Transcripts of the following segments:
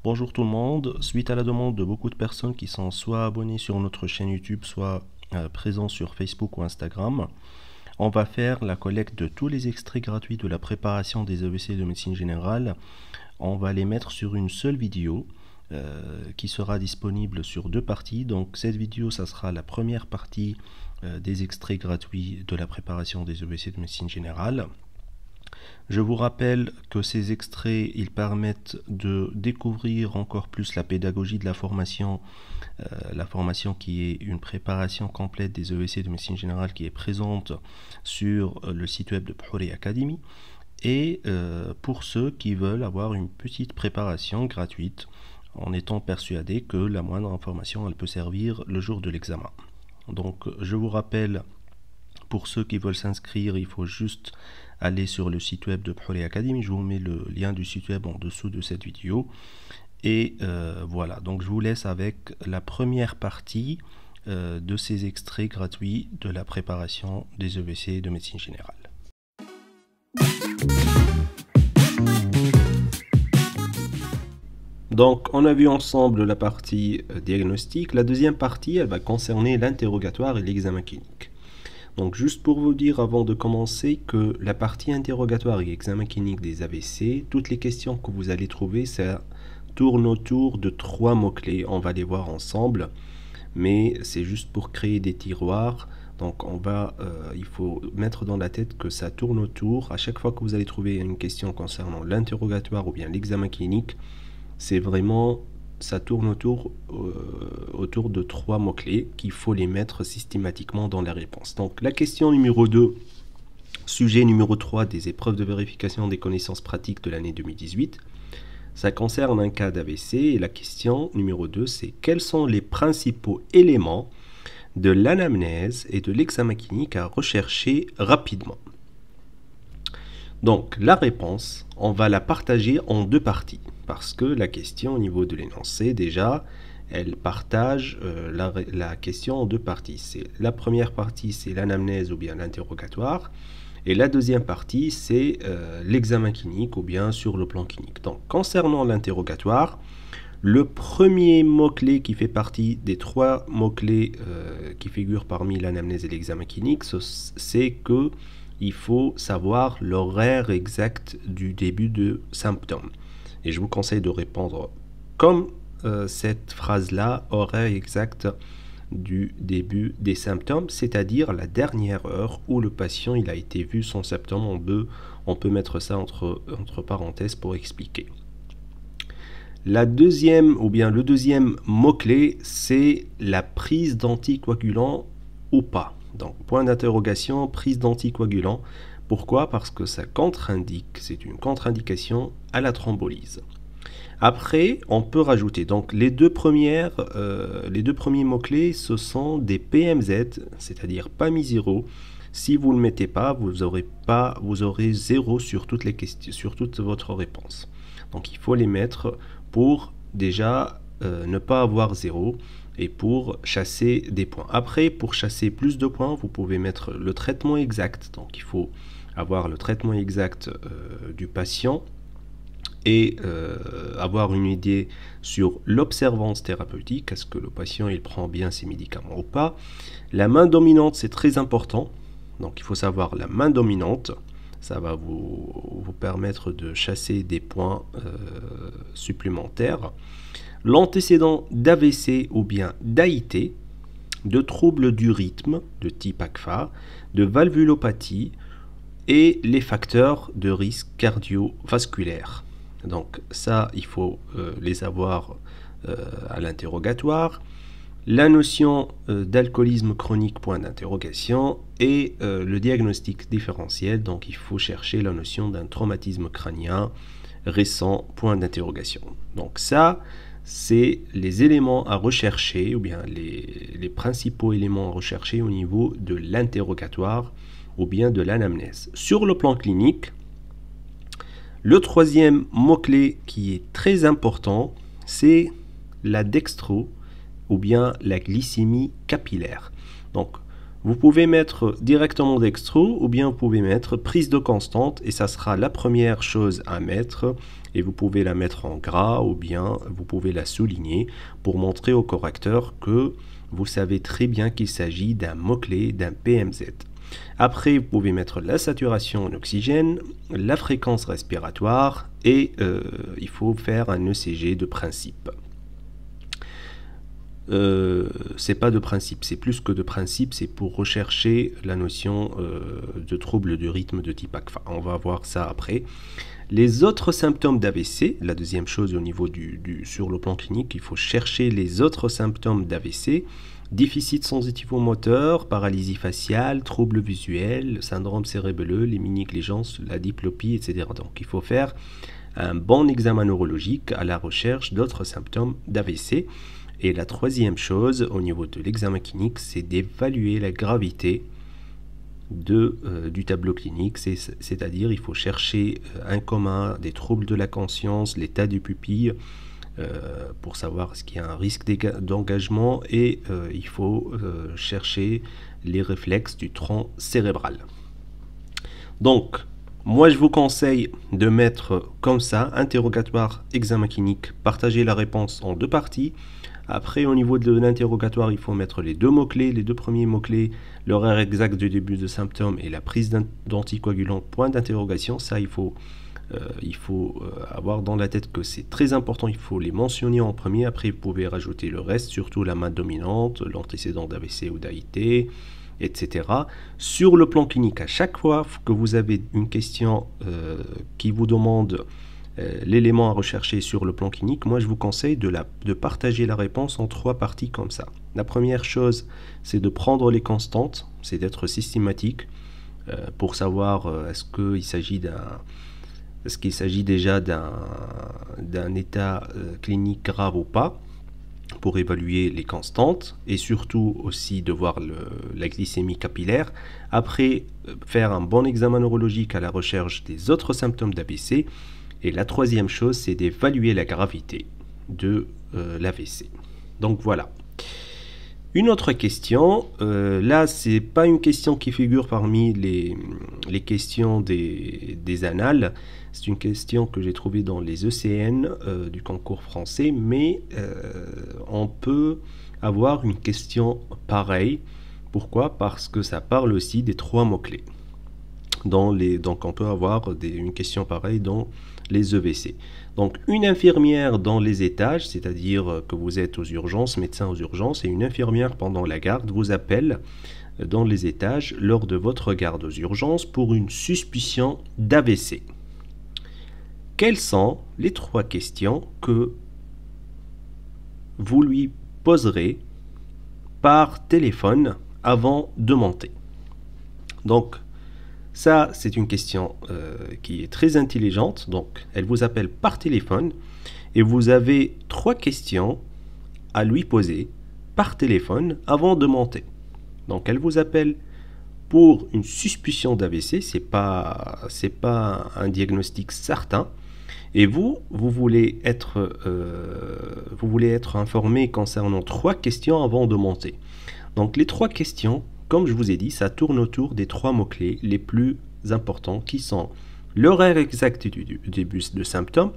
Bonjour tout le monde, suite à la demande de beaucoup de personnes qui sont soit abonnées sur notre chaîne YouTube, soit présents sur Facebook ou Instagram, on va faire la collecte de tous les extraits gratuits de la préparation des AEC de médecine générale. On va les mettre sur une seule vidéo qui sera disponible sur deux parties. Donc cette vidéo, ça sera la première partie des extraits gratuits de la préparation des AEC de médecine générale. Je vous rappelle que ces extraits, ils permettent de découvrir encore plus la pédagogie de la formation qui est une préparation complète des AEC de médecine générale qui est présente sur le site web de Bhouri Academy. Et pour ceux qui veulent avoir une petite préparation gratuite, en étant persuadés que la moindre information, elle peut servir le jour de l'examen. Donc je vous rappelle, pour ceux qui veulent s'inscrire, il faut juste aller sur le site web de Bhouri Academy. Je vous mets le lien du site web en dessous de cette vidéo. Et voilà, donc je vous laisse avec la première partie de ces extraits gratuits de la préparation des AEC de médecine générale. Donc on a vu ensemble la partie diagnostic. La deuxième partie, elle va concerner l'interrogatoire et l'examen clinique. Donc juste pour vous dire avant de commencer que la partie interrogatoire et examen clinique des AVC, toutes les questions que vous allez trouver, ça tourne autour de 3 mots-clés. On va les voir ensemble, mais c'est juste pour créer des tiroirs. Donc il faut mettre dans la tête que ça tourne autour. À chaque fois que vous allez trouver une question concernant l'interrogatoire ou bien l'examen clinique, c'est vraiment, ça tourne autour de 3 mots-clés qu'il faut les mettre systématiquement dans la réponse. Donc la question numéro 2, sujet numéro 3 des épreuves de vérification des connaissances pratiques de l'année 2018. Ça concerne un cas d'AVC et la question numéro 2, c'est quels sont les principaux éléments de l'anamnèse et de l'examen clinique à rechercher rapidement. Donc la réponse, on va la partager en 2 parties parce que la question au niveau de l'énoncé, déjà, elle partage la question en 2 parties. La première partie, c'est l'anamnèse ou bien l'interrogatoire. Et la deuxième partie, c'est l'examen clinique ou bien sur le plan clinique. Donc, concernant l'interrogatoire, le premier mot-clé qui fait partie des 3 mots-clés qui figurent parmi l'anamnèse et l'examen clinique, c'est que il faut savoir l'horaire exact du début de symptômes. Et je vous conseille de répondre comme cette phrase-là, horaire exact du début des symptômes, c'est-à-dire la dernière heure où le patient il a été vu son symptôme. On peut mettre ça entre parenthèses pour expliquer. Le deuxième mot-clé, c'est la prise d'anticoagulants ou pas. Donc, point d'interrogation, prise d'anticoagulants. Pourquoi? Parce que ça contre-indique, c'est une contre-indication à la thrombolyse. Après, on peut rajouter, donc les deux premiers mots-clés, ce sont des PMZ, c'est-à-dire PAMI 0. Si vous ne le mettez pas, vous aurez 0 sur toutes les questions, sur toute votre réponse. Donc il faut les mettre pour déjà ne pas avoir 0 et pour chasser des points. Après, pour chasser plus de points, vous pouvez mettre le traitement exact. Donc il faut avoir le traitement exact du patient et avoir une idée sur l'observance thérapeutique, est-ce que le patient il prend bien ses médicaments ou pas. La main dominante, c'est très important, donc il faut savoir la main dominante, ça va vous permettre de chasser des points supplémentaires. L'antécédent d'AVC ou bien d'AIT, de troubles du rythme de type ACFA, de valvulopathie et les facteurs de risque cardiovasculaire. Donc ça, il faut les avoir à l'interrogatoire. La notion d'alcoolisme chronique, point d'interrogation, et le diagnostic différentiel, donc il faut chercher la notion d'un traumatisme crânien récent, point d'interrogation. Donc ça, c'est les éléments à rechercher, ou bien les principaux éléments à rechercher au niveau de l'interrogatoire ou bien de l'anamnèse. Sur le plan clinique, le troisième mot-clé qui est très important, c'est la dextro ou bien la glycémie capillaire. Donc, Vous pouvez mettre directement dextro ou bien vous pouvez mettre prise de constante et ça sera la première chose à mettre et vous pouvez la mettre en gras ou bien vous pouvez la souligner pour montrer au correcteur que vous savez très bien qu'il s'agit d'un mot-clé, d'un PMZ. Après, vous pouvez mettre la saturation en oxygène, la fréquence respiratoire et il faut faire un ECG de principe. C'est pas de principe, c'est plus que de principe, c'est pour rechercher la notion de trouble du rythme de type ACFA. On va voir ça après. Les autres symptômes d'AVC, la deuxième chose au niveau sur le plan clinique, il faut chercher les autres symptômes d'AVC, déficit sensitivo-moteur, paralysie faciale, troubles visuels, syndrome cérébelleux, les négligences, la diplopie, etc. Donc il faut faire un bon examen neurologique à la recherche d'autres symptômes d'AVC. Et la troisième chose au niveau de l'examen clinique, c'est d'évaluer la gravité du tableau clinique, c'est-à-dire il faut chercher un commun des troubles de la conscience, l'état du pupille, pour savoir est-ce qu'il y a un risque d'engagement et il faut chercher les réflexes du tronc cérébral. Donc, moi je vous conseille de mettre comme ça, interrogatoire, examen clinique, partager la réponse en deux parties. Après, au niveau de l'interrogatoire, il faut mettre les deux mots-clés, les deux premiers mots-clés, l'horaire exact du début de symptômes et la prise d'anticoagulants, point d'interrogation. Ça, il faut avoir dans la tête que c'est très important, il faut les mentionner en premier. Après, vous pouvez rajouter le reste, surtout la main dominante, l'antécédent d'AVC ou d'AIT, etc. Sur le plan clinique, à chaque fois que vous avez une question qui vous demande l'élément à rechercher sur le plan clinique, moi je vous conseille de partager la réponse en trois parties comme ça. La première chose, c'est de prendre les constantes, c'est d'être systématique pour savoir est-ce qu'il s'agit déjà d'un état clinique grave ou pas, pour évaluer les constantes et surtout aussi de voir la glycémie capillaire. Après, faire un bon examen neurologique à la recherche des autres symptômes d'AVC. Et la troisième chose, c'est d'évaluer la gravité de l'AVC. Donc voilà. Une autre question, là c'est pas une question qui figure parmi les questions des annales, c'est une question que j'ai trouvée dans les ECN du concours français, mais on peut avoir une question pareille. Pourquoi? Parce que ça parle aussi des trois mots-clés. Donc on peut avoir une question pareille dans les EVC. Donc une infirmière dans les étages, c'est-à-dire que vous êtes aux urgences, médecin aux urgences, et une infirmière pendant la garde vous appelle dans les étages lors de votre garde aux urgences pour une suspicion d'AVC. Quelles sont les trois questions que vous lui poserez par téléphone avant de monter? Donc, ça, c'est une question qui est très intelligente. Donc, elle vous appelle par téléphone et vous avez trois questions à lui poser par téléphone avant de monter. Donc, elle vous appelle pour une suspicion d'AVC. C'est pas un diagnostic certain. Et vous voulez être informé concernant trois questions avant de monter. Donc, les trois questions, comme je vous ai dit, ça tourne autour des trois mots-clés les plus importants qui sont l'horaire exact du début de symptômes.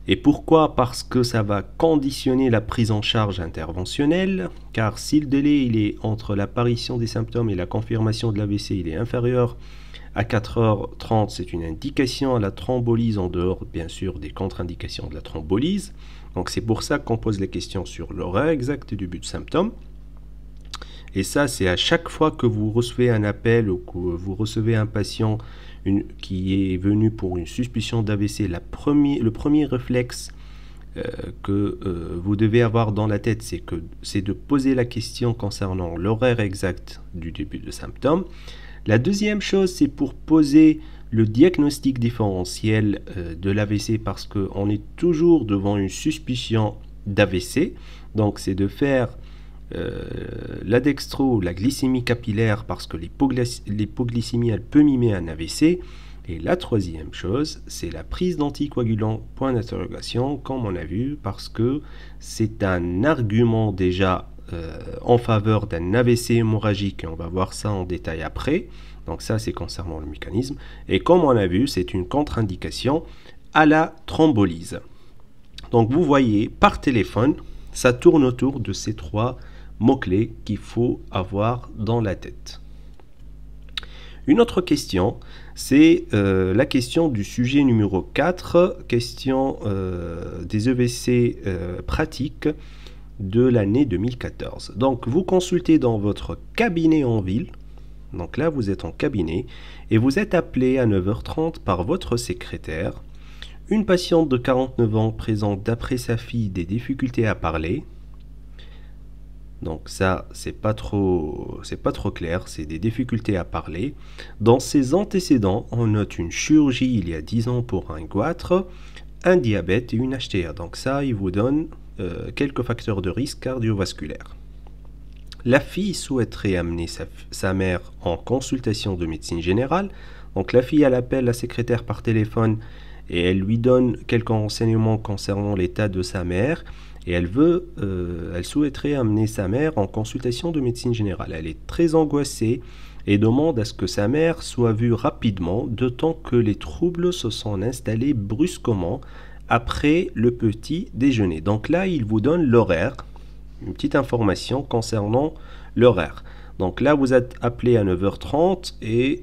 Et pourquoi? Parce que ça va conditionner la prise en charge interventionnelle, car si le délai il est entre l'apparition des symptômes et la confirmation de l'AVC, il est inférieur à 4h30, c'est une indication à la thrombolyse en dehors, bien sûr, des contre-indications de la thrombolyse. Donc c'est pour ça qu'on pose les questions sur l'horaire exact du début de symptômes. Et ça, c'est à chaque fois que vous recevez un appel ou que vous recevez un patient qui est venu pour une suspicion d'AVC, le premier réflexe que vous devez avoir dans la tête, c'est de poser la question concernant l'horaire exact du début de symptômes. La deuxième chose, c'est pour poser le diagnostic différentiel de l'AVC parce qu'on est toujours devant une suspicion d'AVC. Donc, c'est de faire la dextro, la glycémie capillaire parce que l'hypoglycémie elle peut mimer un AVC. Et la troisième chose, c'est la prise d'anticoagulants, point d'interrogation, comme on a vu, parce que c'est un argument déjà en faveur d'un AVC hémorragique, et on va voir ça en détail après. Donc ça, c'est concernant le mécanisme. Et comme on a vu, c'est une contre-indication à la thrombolyse. Donc vous voyez, par téléphone, ça tourne autour de ces trois mots-clés qu'il faut avoir dans la tête. Une autre question, c'est la question du sujet numéro 4, question des EVC pratiques de l'année 2014. Donc vous consultez dans votre cabinet en ville, donc là vous êtes en cabinet, et vous êtes appelé à 9h30 par votre secrétaire. Une patiente de 49 ans présente d'après sa fille des difficultés à parler. Donc ça, c'est pas trop clair, c'est des difficultés à parler. Dans ses antécédents, on note une chirurgie il y a 10 ans pour un goitre, un diabète et une HTA. Donc ça, il vous donne quelques facteurs de risque cardiovasculaire. La fille souhaiterait amener sa mère en consultation de médecine générale. Donc la fille, elle appelle la secrétaire par téléphone et elle lui donne quelques renseignements concernant l'état de sa mère. Et elle souhaiterait amener sa mère en consultation de médecine générale. Elle est très angoissée et demande à ce que sa mère soit vue rapidement, d'autant que les troubles se sont installés brusquement après le petit déjeuner. Donc là, il vous donne l'horaire, une petite information concernant l'horaire. Donc là, vous êtes appelé à 9h30 et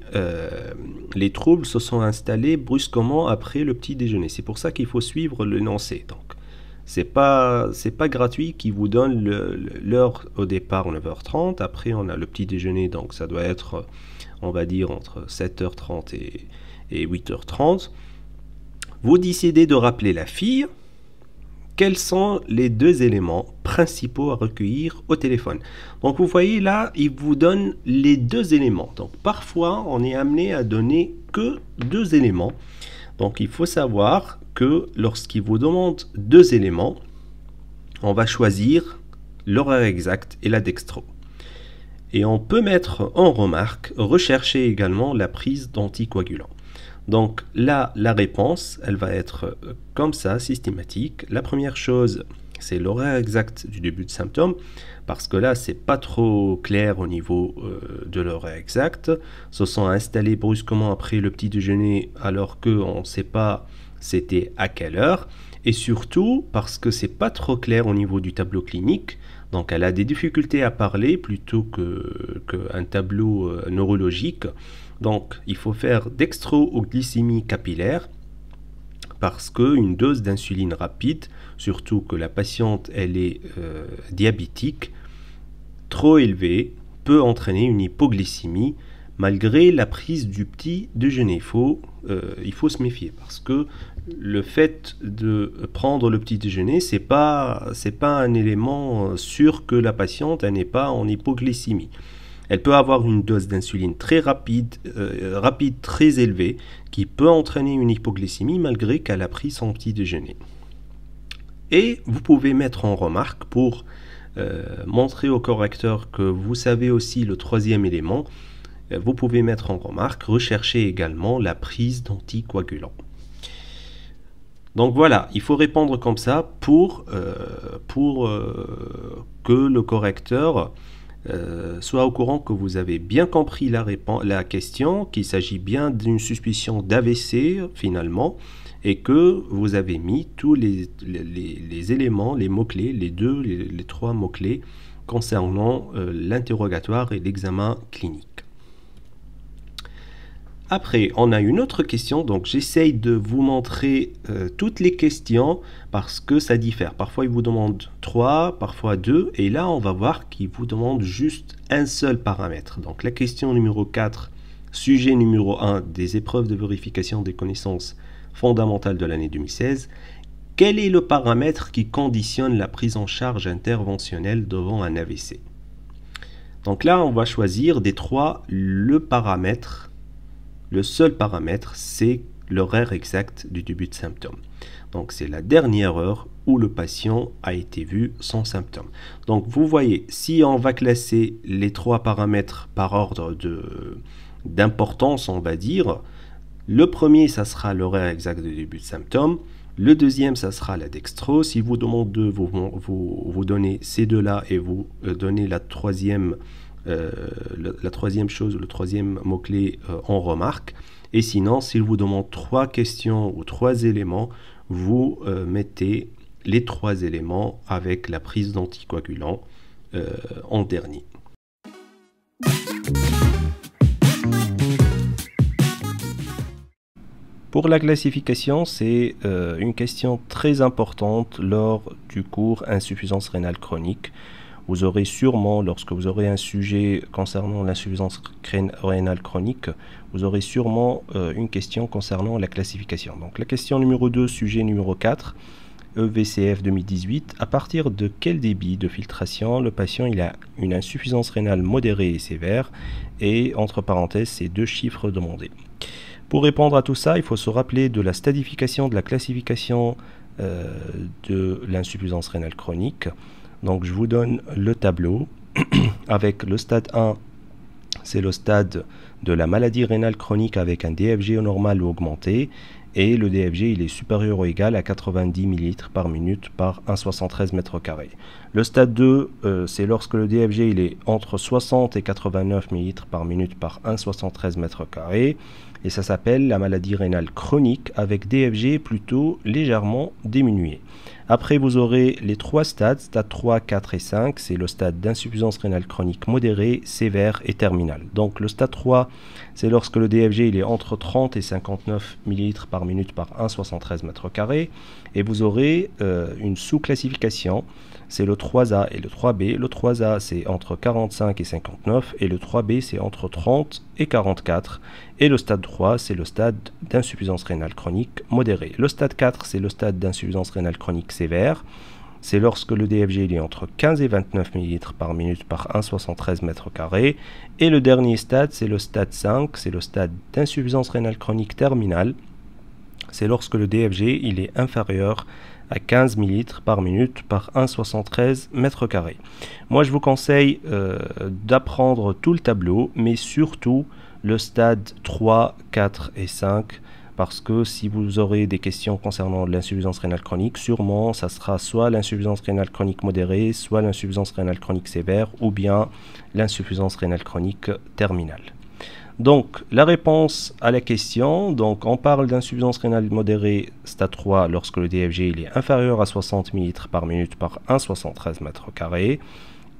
les troubles se sont installés brusquement après le petit déjeuner. C'est pour ça qu'il faut suivre l'énoncé. Donc, c'est pas gratuit qui vous donne l'heure au départ 9h30. Après, on a le petit déjeuner, donc ça doit être, on va dire, entre 7h30 et 8h30. Vous décidez de rappeler la fille. Quels sont les deux éléments principaux à recueillir au téléphone? Donc vous voyez là, il vous donne les deux éléments. Donc parfois, on est amené à donner que deux éléments. Donc il faut savoir que lorsqu'il vous demande deux éléments, on va choisir l'horaire exact et la dextro. Et on peut mettre en remarque, rechercher également la prise d'anticoagulants. Donc là, la réponse, elle va être comme ça, systématique. La première chose, c'est l'horaire exact du début de symptômes, parce que là, c'est pas trop clair au niveau de l'horaire exact. Se sont installés brusquement après le petit déjeuner, alors qu'on ne sait pas c'était à quelle heure. Et surtout, parce que c'est pas trop clair au niveau du tableau clinique. Donc elle a des difficultés à parler plutôt qu'un tableau neurologique. Donc il faut faire dextro-glycémie capillaire parce qu'une dose d'insuline rapide, surtout que la patiente elle est diabétique, trop élevée, peut entraîner une hypoglycémie malgré la prise du petit déjeuner. Il faut se méfier parce que le fait de prendre le petit déjeuner, c'est pas un élément sûr que la patiente n'est pas en hypoglycémie. Elle peut avoir une dose d'insuline très rapide, très élevée, qui peut entraîner une hypoglycémie malgré qu'elle a pris son petit déjeuner. Et vous pouvez mettre en remarque pour montrer au correcteur que vous savez aussi le troisième élément, vous pouvez mettre en remarque, rechercher également la prise d'anticoagulants. Donc voilà, il faut répondre comme ça pour que le correcteur soit au courant que vous avez bien compris la question, qu'il s'agit bien d'une suspicion d'AVC finalement, et que vous avez mis tous les éléments, les mots-clés, les trois mots-clés concernant l'interrogatoire et l'examen clinique. Après, on a une autre question, donc j'essaye de vous montrer toutes les questions parce que ça diffère. Parfois, il vous demande 3, parfois 2, et là, on va voir qu'il vous demande juste un seul paramètre. Donc, la question numéro 4, sujet numéro 1 des épreuves de vérification des connaissances fondamentales de l'année 2016. Quel est le paramètre qui conditionne la prise en charge interventionnelle devant un AVC? Donc là, on va choisir des trois le paramètre. Le seul paramètre, c'est l'horaire exact du début de symptômes. Donc, c'est la dernière heure où le patient a été vu sans symptômes. Donc, vous voyez, si on va classer les trois paramètres par ordre d'importance, on va dire, le premier, ça sera l'horaire exact du début de symptômes. Le deuxième, ça sera la dextrose. Si vous demande deux, vous donnez ces deux-là et vous donnez la troisième chose, le troisième mot-clé en remarque. Et sinon, s'il vous demande trois questions ou trois éléments, vous mettez les trois éléments avec la prise d'anticoagulant en dernier. Pour la classification, c'est une question très importante lors du cours insuffisance rénale chronique. Vous aurez sûrement, lorsque vous aurez un sujet concernant l'insuffisance rénale chronique, vous aurez sûrement une question concernant la classification. Donc la question numéro 2, sujet numéro 4, EVCF 2018. À partir de quel débit de filtration le patient il a une insuffisance rénale modérée et sévère? Et entre parenthèses, ces deux chiffres demandés. Pour répondre à tout ça, il faut se rappeler de la stadification de la classification de l'insuffisance rénale chronique. Donc je vous donne le tableau avec le stade 1, c'est le stade de la maladie rénale chronique avec un DFG normal ou augmenté, et le DFG il est supérieur ou égal à 90 ml par minute par 1,73 m². Le stade 2, c'est lorsque le DFG il est entre 60 et 89 ml par minute par 1,73 m², et ça s'appelle la maladie rénale chronique avec DFG plutôt légèrement diminué. Après, vous aurez les trois stades, stade 3, 4 et 5, c'est le stade d'insuffisance rénale chronique modérée, sévère et terminale. Donc le stade 3, c'est lorsque le DFG il est entre 30 et 59 ml par minute par 1,73 m², et vous aurez une sous-classification, c'est le 3A et le 3B. Le 3A c'est entre 45 et 59 et le 3B c'est entre 30 et 44. Et le stade 3 c'est le stade d'insuffisance rénale chronique modérée. Le stade 4 c'est le stade d'insuffisance rénale chronique sévère. C'est lorsque le DFG il est entre 15 et 29 ml par minute par 1,73 m². Et le dernier stade c'est le stade 5, c'est le stade d'insuffisance rénale chronique terminale. C'est lorsque le DFG il est inférieur à 15 ml par minute par 1,73 m². Moi je vous conseille d'apprendre tout le tableau, mais surtout le stade 3, 4 et 5, parce que si vous aurez des questions concernant l'insuffisance rénale chronique, sûrement ça sera soit l'insuffisance rénale chronique modérée, soit l'insuffisance rénale chronique sévère, ou bien l'insuffisance rénale chronique terminale. Donc, la réponse à la question, donc on parle d'insuffisance rénale modérée stade 3 lorsque le DFG il est inférieur à 60 ml par minute par 1,73 m²,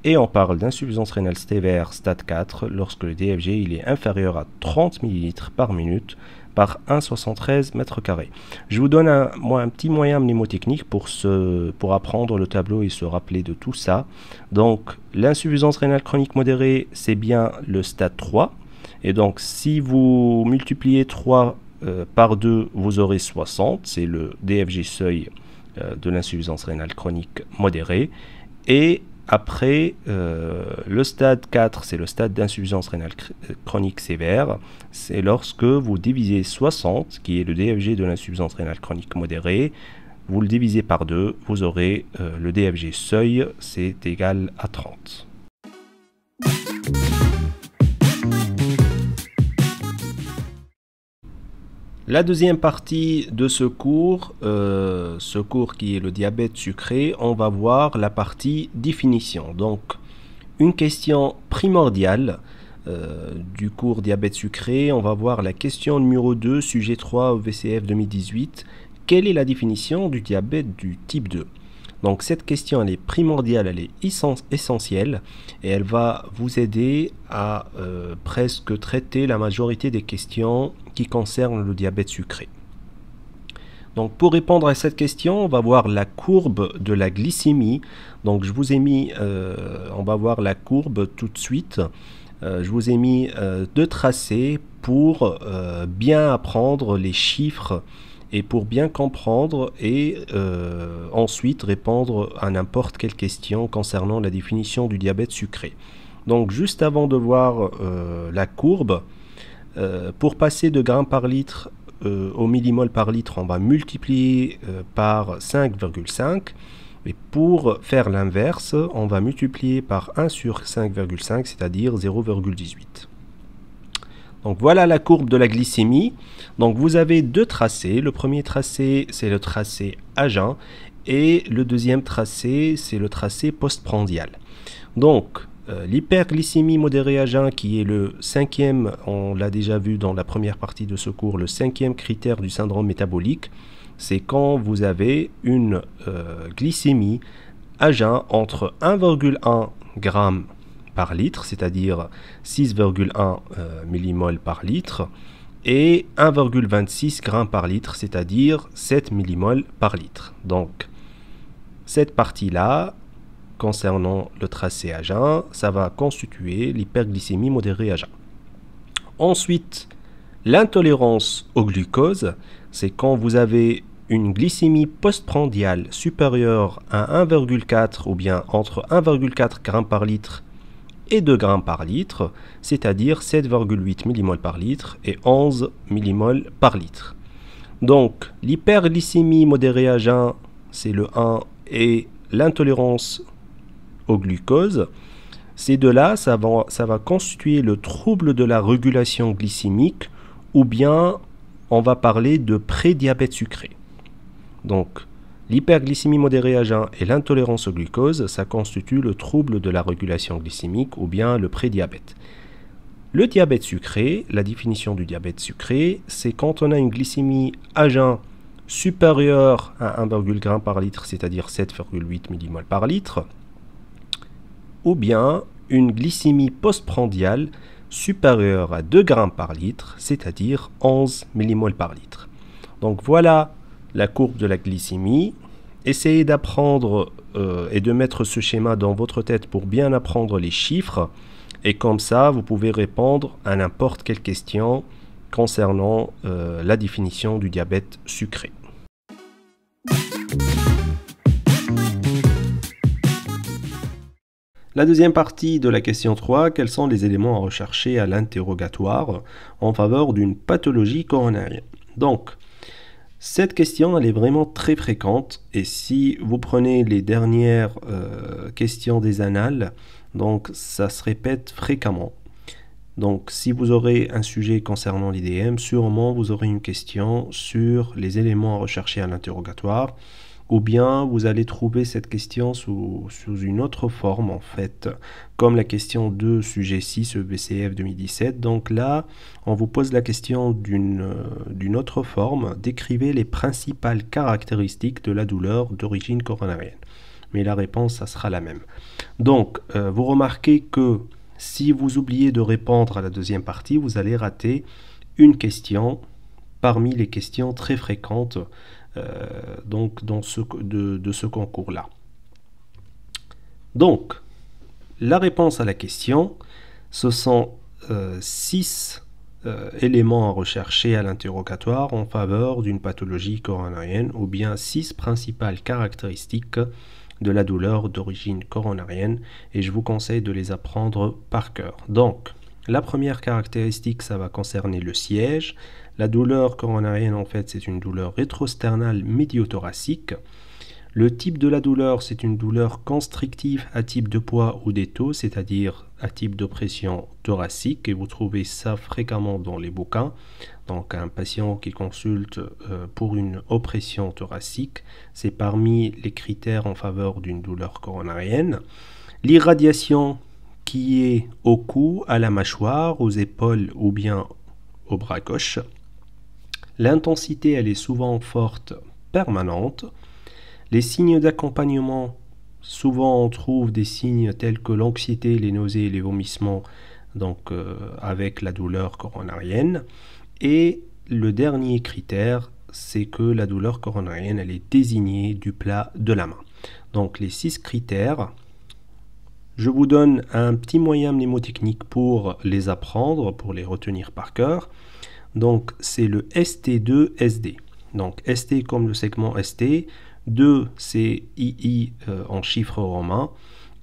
et on parle d'insuffisance rénale sévère stade 4 lorsque le DFG il est inférieur à 30 ml par minute par 1,73 m². Je vous donne un petit moyen mnémotechnique pour apprendre le tableau et se rappeler de tout ça. Donc, l'insuffisance rénale chronique modérée, c'est bien le stade 3. Et donc, si vous multipliez 3 par 2, vous aurez 60. C'est le DFG seuil de l'insuffisance rénale chronique modérée. Et après, le stade 4, c'est le stade d'insuffisance rénale chronique sévère. C'est lorsque vous divisez 60, qui est le DFG de l'insuffisance rénale chronique modérée, vous le divisez par 2, vous aurez le DFG seuil, c'est égal à 30. La deuxième partie de ce cours qui est le diabète sucré, on va voir la partie définition. Donc, une question primordiale du cours diabète sucré, on va voir la question numéro 2, sujet 3, VCF 2018. Quelle est la définition du diabète du type 2? Donc cette question elle est primordiale, elle est essentielle et elle va vous aider à presque traiter la majorité des questions qui concernent le diabète sucré. Donc pour répondre à cette question, on va voir la courbe de la glycémie. Donc je vous ai mis, on va voir la courbe tout de suite. Je vous ai mis deux tracés pour bien apprendre les chiffres et pour bien comprendre et ensuite répondre à n'importe quelle question concernant la définition du diabète sucré. Donc juste avant de voir la courbe, pour passer de grammes par litre au millimol par litre, on va multiplier par 5,5. Et pour faire l'inverse, on va multiplier par 1 sur 5,5, c'est-à-dire 0,18. Donc voilà la courbe de la glycémie. Donc vous avez deux tracés. Le premier tracé, c'est le tracé à jeun et le deuxième tracé, c'est le tracé postprandial. Donc l'hyperglycémie modérée à jeun, qui est le cinquième, on l'a déjà vu dans la première partie de ce cours, le cinquième critère du syndrome métabolique, c'est quand vous avez une glycémie à jeun entre 1,1 g par litre, c'est-à-dire 6,1 millimoles par litre, et 1,26 g par litre, c'est-à-dire 7 millimoles par litre. Donc, cette partie-là, concernant le tracé à jeun, ça va constituer l'hyperglycémie modérée à jeun. Ensuite, l'intolérance au glucose, c'est quand vous avez une glycémie postprandiale supérieure à 1,4 ou bien entre 1,4 g par litre et 2 g par litre, c'est-à-dire 7,8 millimoles par litre et 11 millimoles par litre. Donc, l'hyperglycémie modérée à jeun, c'est le 1, et l'intolérance au glucose, ces deux-là, ça va constituer le trouble de la régulation glycémique, ou bien on va parler de prédiabète sucré. Donc, l'hyperglycémie modérée à jeun et l'intolérance au glucose, ça constitue le trouble de la régulation glycémique ou bien le prédiabète. Le diabète sucré, la définition du diabète sucré, c'est quand on a une glycémie à jeun supérieure à 1,1 g par litre, c'est-à-dire 7,8 millimoles par litre, ou bien une glycémie postprandiale supérieure à 2 g par litre, c'est-à-dire 11 millimoles par litre. Donc voilà la courbe de la glycémie. Essayez d'apprendre et de mettre ce schéma dans votre tête pour bien apprendre les chiffres, et comme ça vous pouvez répondre à n'importe quelle question concernant la définition du diabète sucré. La deuxième partie de la question 3, quels sont les éléments à rechercher à l'interrogatoire en faveur d'une pathologie coronarienne? Donc, cette question, elle est vraiment très fréquente, et si vous prenez les dernières questions des annales, donc ça se répète fréquemment. Donc, si vous aurez un sujet concernant l'IDM, sûrement vous aurez une question sur les éléments à rechercher à l'interrogatoire, ou bien vous allez trouver cette question sous une autre forme, en fait, comme la question 2, sujet 6, EBCF 2017. Donc là, on vous pose la question d'une autre forme. Décrivez les principales caractéristiques de la douleur d'origine coronarienne. Mais la réponse, ça sera la même. Donc, vous remarquez que si vous oubliez de répondre à la deuxième partie, vous allez rater une question parmi les questions très fréquentes donc de ce concours-là. Donc, la réponse à la question, ce sont 6 éléments à rechercher à l'interrogatoire en faveur d'une pathologie coronarienne, ou bien 6 principales caractéristiques de la douleur d'origine coronarienne, et je vous conseille de les apprendre par cœur. Donc, la première caractéristique, ça va concerner le siège. La douleur coronarienne, en fait, c'est une douleur rétrosternale médiothoracique. Le type de la douleur, c'est une douleur constrictive à type de poids ou d'étau, c'est-à-dire à type d'oppression thoracique, et vous trouvez ça fréquemment dans les bouquins. Donc un patient qui consulte pour une oppression thoracique, c'est parmi les critères en faveur d'une douleur coronarienne. L'irradiation qui est au cou, à la mâchoire, aux épaules ou bien au bras gauche. L'intensité, elle est souvent forte, permanente. Les signes d'accompagnement, souvent on trouve des signes tels que l'anxiété, les nausées et les vomissements, donc avec la douleur coronarienne. Et le dernier critère, c'est que la douleur coronarienne, elle est désignée du plat de la main. Donc les 6 critères, je vous donne un petit moyen mnémotechnique pour les apprendre, pour les retenir par cœur. Donc c'est le ST2SD. Donc ST comme le segment ST, 2 c'est II en chiffres romains,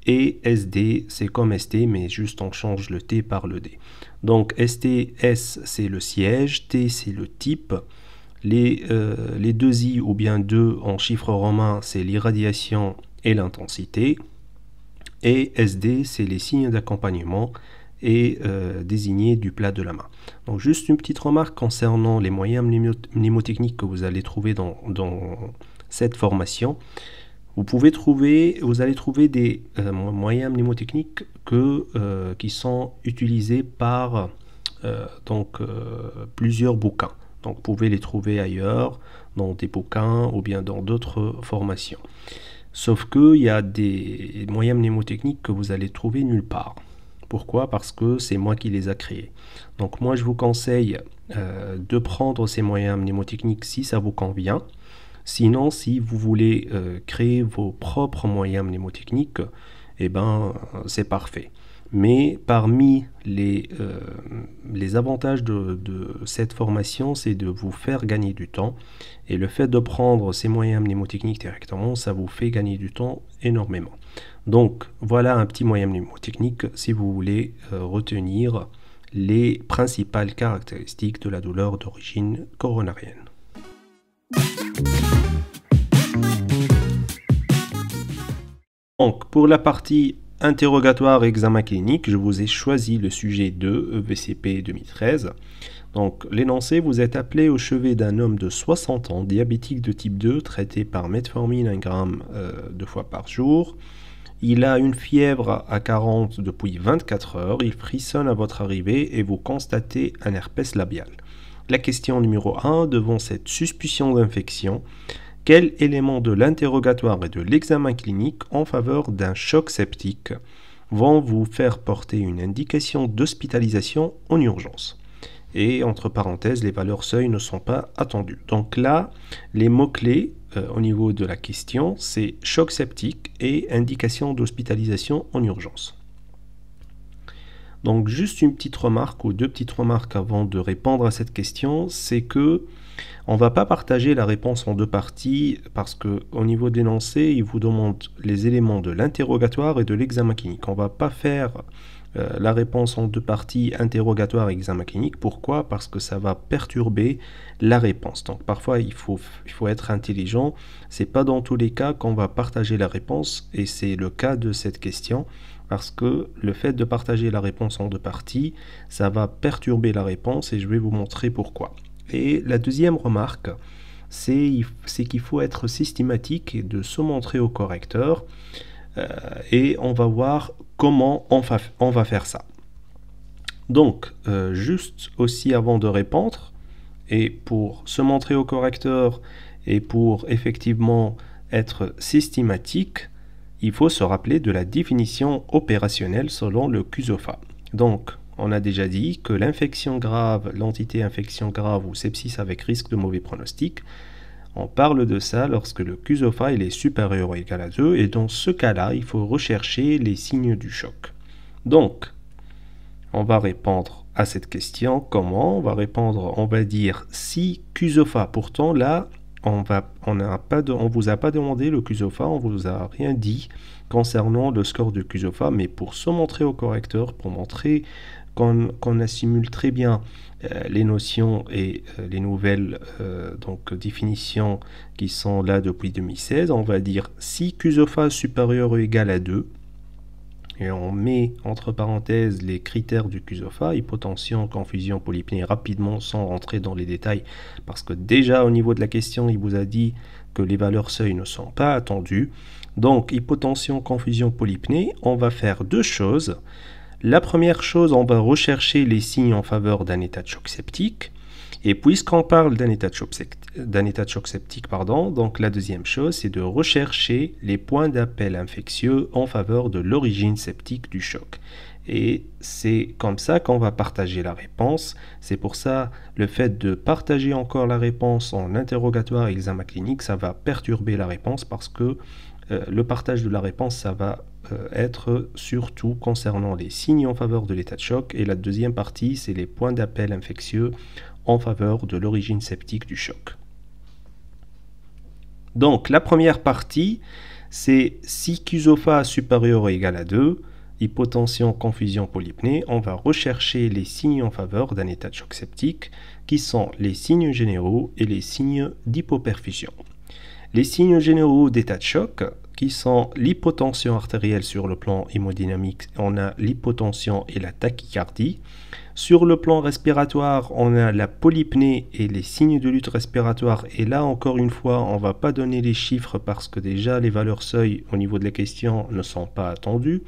et SD c'est comme ST mais juste on change le T par le D. Donc ST-S c'est le siège, T c'est le type, les 2 I ou bien 2 en chiffres romains c'est l'irradiation et l'intensité, et SD c'est les signes d'accompagnement, et désigné du plat de la main. Donc juste une petite remarque concernant les moyens mnémotechniques que vous allez trouver dans cette formation. Vous allez trouver des moyens mnémotechniques qui sont utilisés par plusieurs bouquins. Donc vous pouvez les trouver ailleurs, dans des bouquins ou bien dans d'autres formations. Sauf qu'il y a des moyens mnémotechniques que vous allez trouver nulle part. Pourquoi? Parce que c'est moi qui les ai créés. Donc moi je vous conseille de prendre ces moyens mnémotechniques si ça vous convient. Sinon, si vous voulez créer vos propres moyens mnémotechniques, eh ben c'est parfait. Mais parmi les avantages de cette formation, c'est de vous faire gagner du temps. Et le fait de prendre ces moyens mnémotechniques directement, ça vous fait gagner du temps énormément. Donc, voilà un petit moyen mnémotechnique si vous voulez retenir les principales caractéristiques de la douleur d'origine coronarienne. Donc, pour la partie interrogatoire et examen clinique, je vous ai choisi le sujet 2, EVCP 2013. Donc, l'énoncé, vous êtes appelé au chevet d'un homme de 60 ans, diabétique de type 2, traité par metformine 1 gramme 2 fois par jour. Il a une fièvre à 40 depuis 24 heures, il frissonne à votre arrivée et vous constatez un herpès labial. La question numéro 1, devant cette suspicion d'infection, quels éléments de l'interrogatoire et de l'examen clinique en faveur d'un choc septique vont vous faire porter une indication d'hospitalisation en urgence? Et entre parenthèses, les valeurs seuil ne sont pas attendues. Donc là, les mots-clés au niveau de la question, c'est choc septique et indication d'hospitalisation en urgence. Donc juste une petite remarque ou deux petites remarques avant de répondre à cette question, c'est que on ne va pas partager la réponse en deux parties parce qu'au niveau de l'énoncé, il vous demande les éléments de l'interrogatoire et de l'examen clinique. On ne va pas faire la réponse en deux parties, interrogatoire et examen clinique. Pourquoi? Parce que ça va perturber la réponse. Donc parfois, il faut être intelligent. Ce n'est pas dans tous les cas qu'on va partager la réponse et c'est le cas de cette question. Parce que le fait de partager la réponse en deux parties, ça va perturber la réponse et je vais vous montrer pourquoi. Et la deuxième remarque, c'est qu'il faut être systématique et de se montrer au correcteur. Et on va voir comment on va faire ça. Donc, juste aussi avant de répondre, et pour se montrer au correcteur et pour effectivement être systématique, il faut se rappeler de la définition opérationnelle selon le CUSOFA. Donc, on a déjà dit que l'infection grave, l'entité infection grave ou sepsis avec risque de mauvais pronostic, on parle de ça lorsque le CUSOFA il est supérieur ou égal à 2 et dans ce cas-là, il faut rechercher les signes du choc. Donc, on va répondre à cette question. Comment? On va répondre, on va dire si CUSOFA. Pourtant, là, on vous a pas demandé le CUSOFA, on vous a rien dit concernant le score de CUSOFA, mais pour se montrer au correcteur, pour montrer qu'on assimile très bien les notions et les nouvelles définitions qui sont là depuis 2016, on va dire si CUSOFA supérieur ou égal à 2, et on met entre parenthèses les critères du CUSOFA, hypotension, confusion, polypnée, rapidement sans rentrer dans les détails, parce que déjà au niveau de la question, il vous a dit que les valeurs seuil ne sont pas attendues. Donc hypotension, confusion, polypnée, on va faire deux choses. La première chose, on va rechercher les signes en faveur d'un état de choc septique. Et puisqu'on parle d'un état de choc septique, donc la deuxième chose, c'est de rechercher les points d'appel infectieux en faveur de l'origine septique du choc. Et c'est comme ça qu'on va partager la réponse. C'est pour ça, le fait de partager encore la réponse en interrogatoire et examen clinique, ça va perturber la réponse parce que le partage de la réponse, ça va être surtout concernant les signes en faveur de l'état de choc. Et la deuxième partie, c'est les points d'appel infectieux en faveur de l'origine septique du choc. Donc, la première partie, c'est si CUSOFA supérieur ou égal à 2, hypotension, confusion, polypnée, on va rechercher les signes en faveur d'un état de choc septique, qui sont les signes généraux et les signes d'hypoperfusion. Les signes généraux d'état de choc, qui sont l'hypotension artérielle sur le plan hémodynamique. On a l'hypotension et la tachycardie. Sur le plan respiratoire, on a la polypnée et les signes de lutte respiratoire. Et là, encore une fois, on ne va pas donner les chiffres parce que déjà, les valeurs seuil au niveau de la question ne sont pas attendues.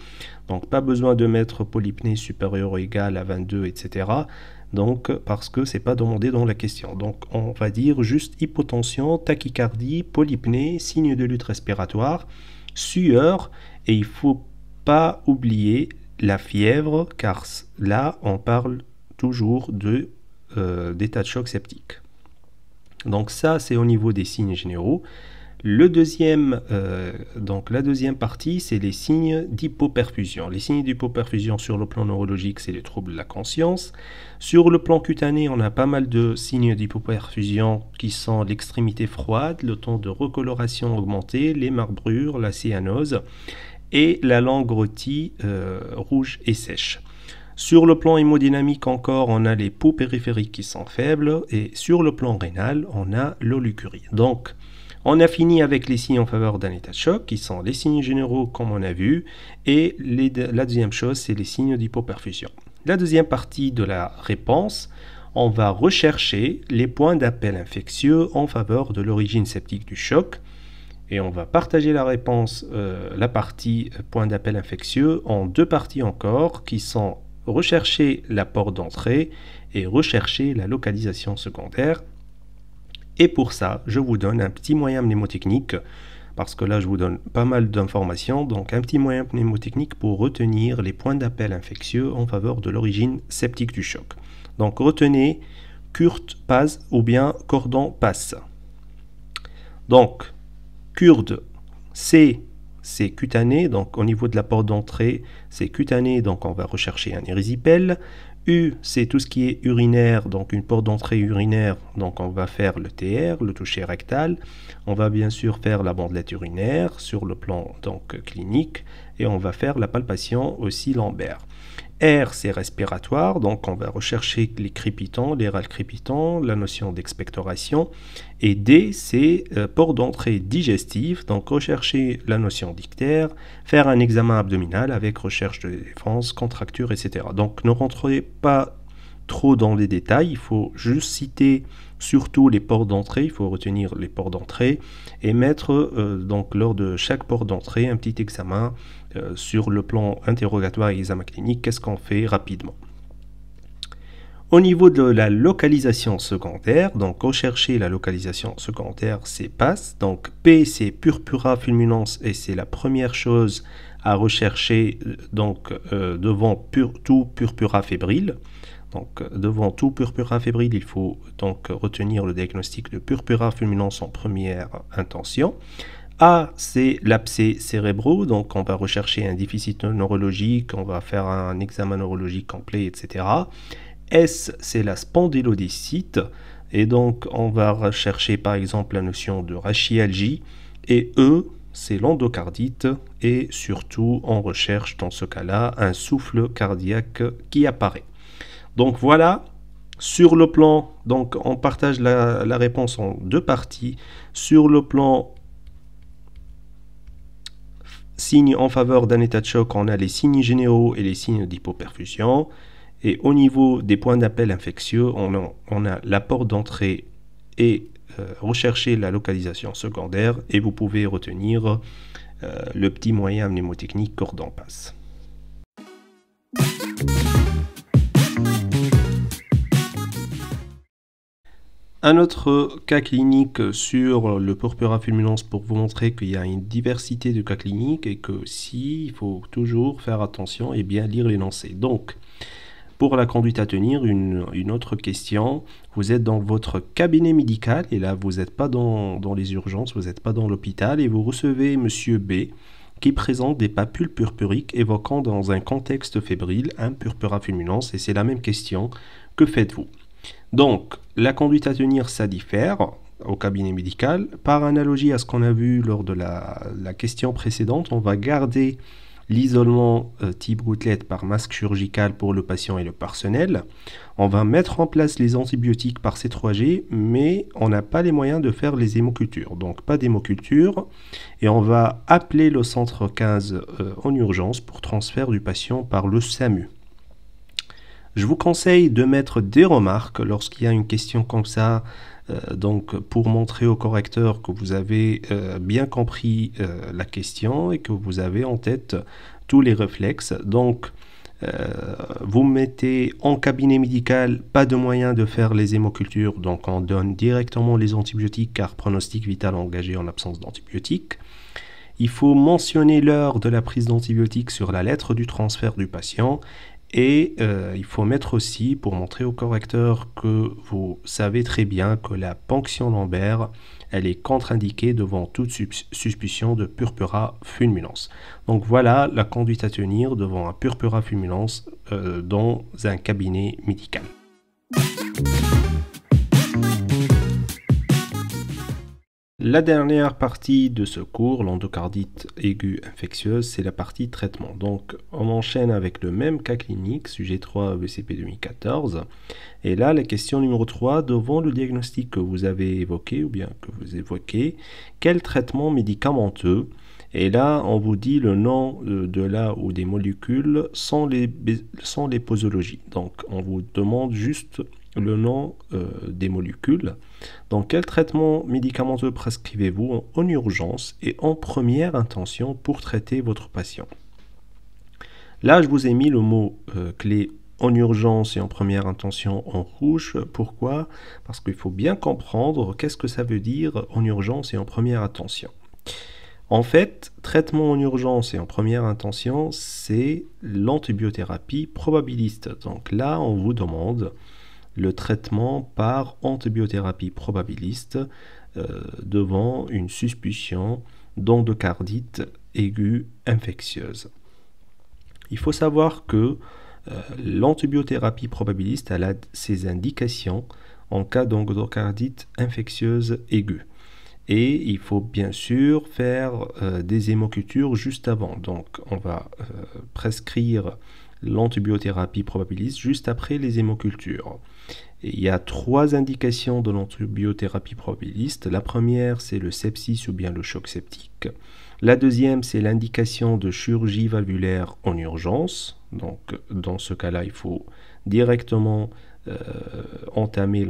Donc, pas besoin de mettre polypnée supérieure ou égale à 22, etc. Donc, parce que ce n'est pas demandé dans la question. Donc, on va dire juste hypotension, tachycardie, polypnée, signes de lutte respiratoire, sueur. Et il ne faut pas oublier la fièvre, car là, on parle toujours d'état de choc septique. Donc ça, c'est au niveau des signes généraux. La deuxième partie, c'est les signes d'hypoperfusion. Les signes d'hypoperfusion sur le plan neurologique, c'est les troubles de la conscience. Sur le plan cutané, on a pas mal de signes d'hypoperfusion qui sont l'extrémité froide, le temps de recoloration augmenté, les marbrures, la cyanose et la langue rôtie rouge et sèche. Sur le plan hémodynamique encore, on a les peaux périphériques qui sont faibles et sur le plan rénal, on a l'olucurie. Donc, on a fini avec les signes en faveur d'un état de choc qui sont les signes généraux comme on a vu et la deuxième chose, c'est les signes d'hypoperfusion. La deuxième partie de la réponse, on va rechercher les points d'appel infectieux en faveur de l'origine septique du choc. Et on va partager la réponse, la partie point d'appel infectieux, en deux parties encore, qui sont rechercher la porte d'entrée et rechercher la localisation secondaire. Et pour ça, je vous donne un petit moyen mnémotechnique, parce que là, je vous donne pas mal d'informations. Donc, un petit moyen mnémotechnique pour retenir les points d'appel infectieux en faveur de l'origine septique du choc. Donc, retenez Kurt Paz ou bien cordon passe. Donc, Kurde, c'est cutané, donc au niveau de la porte d'entrée, c'est cutané, donc on va rechercher un érysipèle. U, c'est tout ce qui est urinaire, donc une porte d'entrée urinaire, donc on va faire le TR, le toucher rectal. On va bien sûr faire la bandelette urinaire sur le plan donc clinique et on va faire la palpation aussi lombaire. R, c'est respiratoire, donc on va rechercher les crépitants, les râles crépitants, la notion d'expectoration. Et D, c'est port d'entrée digestive, donc rechercher la notion d'ictère, faire un examen abdominal avec recherche de défense, contracture, etc. Donc ne rentrez pas trop dans les détails, il faut juste citer surtout les ports d'entrée, il faut retenir les ports d'entrée et mettre donc lors de chaque port d'entrée un petit examen sur le plan interrogatoire et examen clinique, qu'est-ce qu'on fait rapidement. Au niveau de la localisation secondaire, donc rechercher la localisation secondaire, c'est PAS. Donc P, c'est purpura fulminans et c'est la première chose à rechercher donc devant tout purpura fébrile. Donc devant tout purpura fébrile, il faut donc retenir le diagnostic de purpura fulminans en première intention. A, c'est l'abcès cérébraux, donc on va rechercher un déficit neurologique, on va faire un examen neurologique complet, etc. S, c'est la spondylodicite, et donc on va rechercher par exemple la notion de rachialgie. Et E, c'est l'endocardite, et surtout on recherche dans ce cas-là un souffle cardiaque qui apparaît. Donc voilà, sur le plan, donc on partage la réponse en deux parties. Sur le plan signes en faveur d'un état de choc, on a les signes généraux et les signes d'hypoperfusion. Et au niveau des points d'appel infectieux, on a la porte d'entrée et rechercher la localisation secondaire. Et vous pouvez retenir le petit moyen mnémotechnique cordon passe. Un autre cas clinique sur le purpura fulminans pour vous montrer qu'il y a une diversité de cas cliniques et que il faut toujours faire attention et bien lire l'énoncé. Donc, pour la conduite à tenir, une autre question. Vous êtes dans votre cabinet médical et là, vous n'êtes pas dans les urgences, vous n'êtes pas dans l'hôpital et vous recevez Monsieur B qui présente des papules purpuriques évoquant dans un contexte fébrile un purpura fulminans et c'est la même question. Que faites-vous ? Donc, la conduite à tenir, ça diffère au cabinet médical. Par analogie à ce qu'on a vu lors de la question précédente, on va garder l'isolement type gouttelette par masque chirurgical pour le patient et le personnel. On va mettre en place les antibiotiques par C3G, mais on n'a pas les moyens de faire les hémocultures. Donc pas d'hémoculture. Et on va appeler le centre 15 en urgence pour transfert du patient par le SAMU. Je vous conseille de mettre des remarques lorsqu'il y a une question comme ça, donc pour montrer au correcteur que vous avez bien compris la question et que vous avez en tête tous les réflexes. Donc, vous mettez en cabinet médical, pas de moyen de faire les hémocultures, donc on donne directement les antibiotiques car pronostic vital engagé en absence d'antibiotiques. Il faut mentionner l'heure de la prise d'antibiotiques sur la lettre du transfert du patient. Et il faut mettre aussi, pour montrer au correcteur que vous savez très bien que la ponction lombaire, elle est contre-indiquée devant toute suspicion de purpura fulminans. Donc voilà la conduite à tenir devant un purpura fulminans dans un cabinet médical. La dernière partie de ce cours, l'endocardite aiguë infectieuse, c'est la partie traitement. Donc, on enchaîne avec le même cas clinique, sujet 3 EBCP 2014. Et là, la question numéro 3, devant le diagnostic que vous avez évoqué, ou bien que vous évoquez, quel traitement médicamenteux? Et là, on vous dit le nom de la ou des molécules sans les posologies. Donc, on vous demande juste le nom des molécules. Donc, quel traitement médicamenteux prescrivez-vous en urgence et en première intention pour traiter votre patient? Là, je vous ai mis le mot clé en urgence et en première intention en rouge. Pourquoi? Parce qu'il faut bien comprendre qu'est-ce que ça veut dire en urgence et en première intention. En fait, traitement en urgence et en première intention, c'est l'antibiothérapie probabiliste. Donc là, on vous demande le traitement par antibiothérapie probabiliste devant une suspicion d'endocardite aiguë infectieuse. Il faut savoir que l'antibiothérapie probabiliste a ses indications en cas d'endocardite infectieuse aiguë. Et il faut bien sûr faire des hémocultures juste avant. Donc on va prescrire l'antibiothérapie probabiliste juste après les hémocultures. Et il y a 3 indications de l'antibiothérapie probabiliste. La première, c'est le sepsis ou bien le choc septique. La deuxième, c'est l'indication de chirurgie valvulaire en urgence. Donc, dans ce cas-là, il faut directement entamer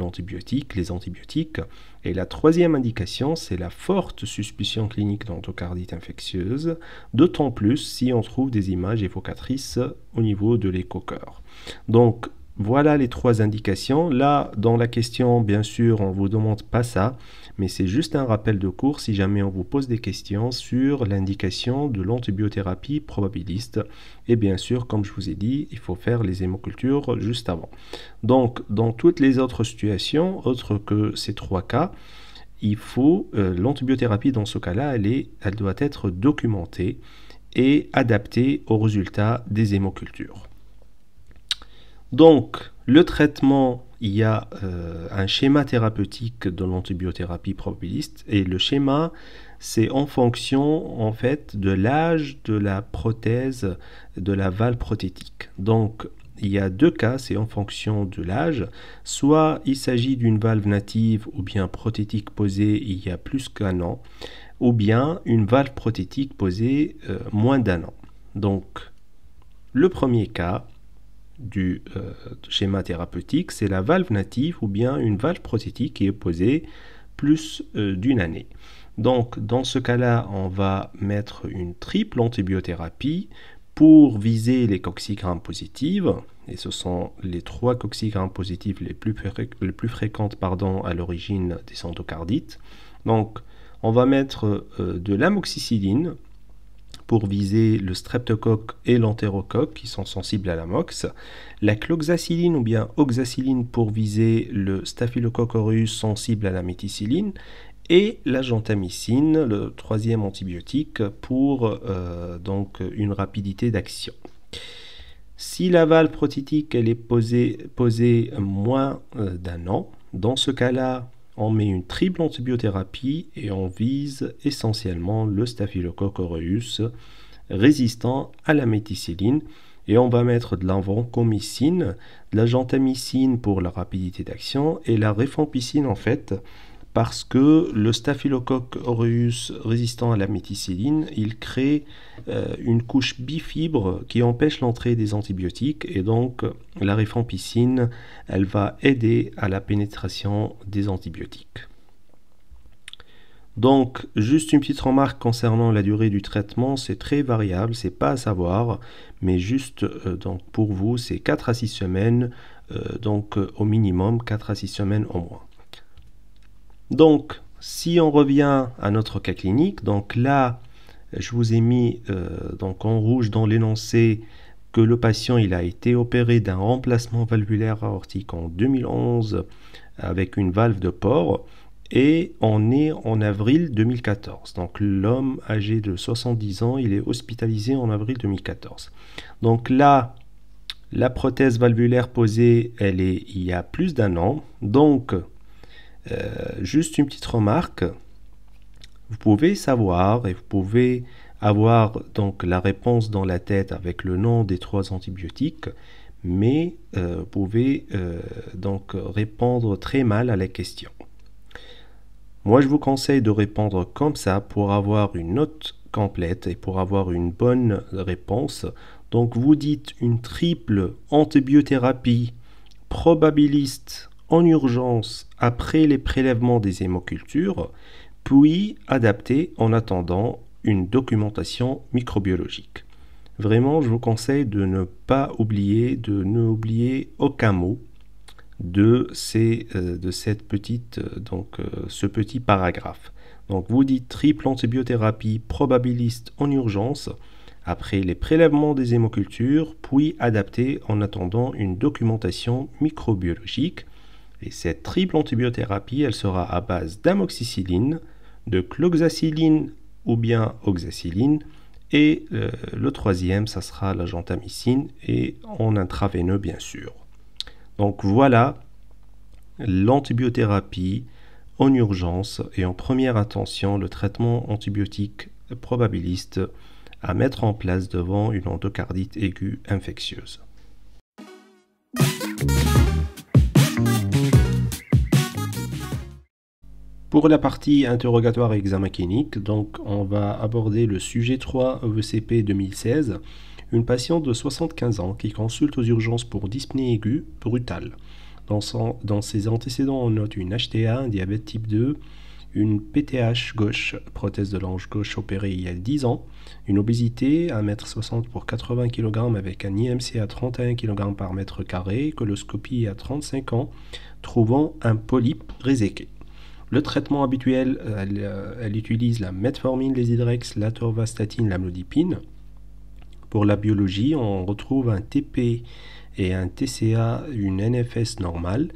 les antibiotiques. Et la troisième indication, c'est la forte suspicion clinique d'endocardite infectieuse, d'autant plus si on trouve des images évocatrices au niveau de l'écho-cœur. Donc, voilà les 3 indications. Là, dans la question, bien sûr, on ne vous demande pas ça, mais c'est juste un rappel de cours si jamais on vous pose des questions sur l'indication de l'antibiothérapie probabiliste. Et bien sûr, comme je vous ai dit, il faut faire les hémocultures juste avant. Donc, dans toutes les autres situations, autres que ces 3 cas, il faut l'antibiothérapie dans ce cas-là, elle doit être documentée et adaptée aux résultats des hémocultures. Donc, le traitement, il y a un schéma thérapeutique de l'antibiothérapie probabiliste et le schéma, c'est en fonction en fait de l'âge de la prothèse de la valve prothétique. Donc, il y a 2 cas, c'est en fonction de l'âge. Soit il s'agit d'une valve native ou bien prothétique posée il y a plus qu'1 an, ou bien une valve prothétique posée moins d'1 an. Donc, le premier cas du schéma thérapeutique, c'est la valve native ou bien une valve prothétique qui est posée plus d'1 année. Donc, dans ce cas-là, on va mettre une triple antibiothérapie pour viser les coxigrammes positives, et ce sont les 3 coxigrammes positifs les plus fréquentes à l'origine des endocardites. Donc, on va mettre de l'amoxicilline pour viser le streptocoque et l'entérocoque qui sont sensibles à l'amox, la cloxacilline ou bien oxacilline pour viser le staphylocoque aureus sensible à la méticilline, et la gentamicine, le 3e antibiotique, pour donc une rapidité d'action. Si la valve prothétique elle est posée moins d'1 an, dans ce cas-là, on met une triple antibiothérapie et on vise essentiellement le staphylocoque aureus résistant à la méticilline. Et on va mettre de la vancomycine, de la gentamicine pour la rapidité d'action et la rifampicine en fait, parce que le staphylocoque aureus résistant à la méticilline, il crée une couche bifibre qui empêche l'entrée des antibiotiques et donc la rifampicine, elle va aider à la pénétration des antibiotiques. Donc, juste une petite remarque concernant la durée du traitement, c'est très variable, c'est pas à savoir, mais juste donc pour vous, c'est 4 à 6 semaines, donc au minimum 4 à 6 semaines au moins. Donc, si on revient à notre cas clinique, donc là, je vous ai mis donc en rouge dans l'énoncé que le patient il a été opéré d'un remplacement valvulaire aortique en 2011 avec une valve de port. Et on est en avril 2014. Donc l'homme âgé de 70 ans, il est hospitalisé en avril 2014. Donc là, la prothèse valvulaire posée, elle est il y a plus d'un an. Donc, juste une petite remarque. Vous pouvez savoir et vous pouvez avoir donc la réponse dans la tête avec le nom des 3 antibiotiques, mais vous pouvez donc répondre très mal à la question. Moi, je vous conseille de répondre comme ça pour avoir une note complète et pour avoir une bonne réponse. Donc, vous dites une triple antibiothérapie probabiliste en urgence après les prélèvements des hémocultures, puis adaptée en attendant une documentation microbiologique. Vraiment, je vous conseille de ne pas oublier, de n'oublier aucun mot de cette petite, ce petit paragraphe. Donc vous dites triple antibiothérapie probabiliste en urgence après les prélèvements des hémocultures, puis adapté en attendant une documentation microbiologique. Et cette triple antibiothérapie, elle sera à base d'amoxicilline, de cloxacilline ou bien oxacilline, et le troisième, ça sera la gentamicine et en intraveineux bien sûr. Donc voilà l'antibiothérapie en urgence et en première intention, le traitement antibiotique probabiliste à mettre en place devant une endocardite aiguë infectieuse. Pour la partie interrogatoire et examen clinique, donc on va aborder le sujet 3 EVCP 2016. Une patiente de 75 ans qui consulte aux urgences pour dyspnée aiguë brutale. Dans ses antécédents, on note une HTA, un diabète type 2, une PTH gauche, prothèse de l'ange gauche opérée il y a 10 ans, une obésité, 1,60 m pour 80 kg avec un IMC à 31 kg par mètre carré, coloscopie à 35 ans, trouvant un polype réséqué. Le traitement habituel, elle utilise la metformine, les Hydrex, l'atorvastatine, l'amlodipine. Pour la biologie, on retrouve un TP et un TCA, une NFS normale,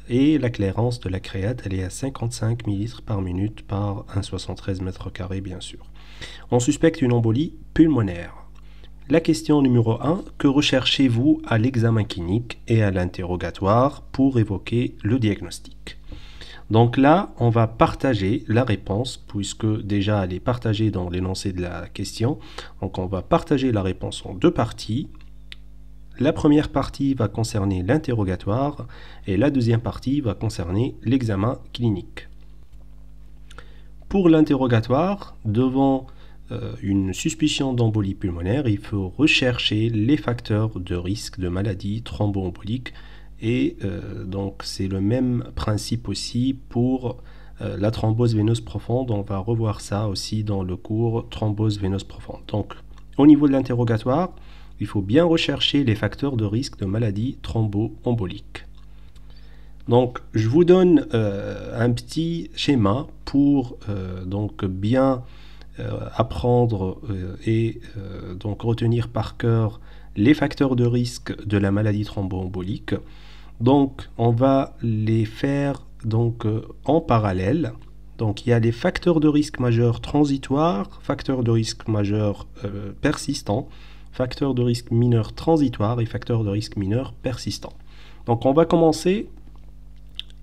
et la clairance de la créate, elle est à 55 ml par minute par 1,73 m², bien sûr. On suspecte une embolie pulmonaire. La question numéro 1, que recherchez-vous à l'examen clinique et à l'interrogatoire pour évoquer le diagnostic? Donc là, on va partager la réponse, puisque déjà elle est partagée dans l'énoncé de la question. Donc on va partager la réponse en 2 parties. La première partie va concerner l'interrogatoire et la deuxième partie va concerner l'examen clinique. Pour l'interrogatoire, devant une suspicion d'embolie pulmonaire, il faut rechercher les facteurs de risque de maladie thromboembolique. Et donc c'est le même principe aussi pour la thrombose veineuse profonde. On va revoir ça aussi dans le cours thrombose veineuse profonde. Donc au niveau de l'interrogatoire, il faut bien rechercher les facteurs de risque de maladie thromboembolique. Donc je vous donne un petit schéma pour donc bien apprendre et donc retenir par cœur les facteurs de risque de la maladie thromboembolique. Donc, on va les faire donc, en parallèle. Donc, il y a les facteurs de risque majeurs transitoires, facteurs de risque majeurs persistants, facteurs de risque mineurs transitoires et facteurs de risque mineurs persistants. Donc, on va commencer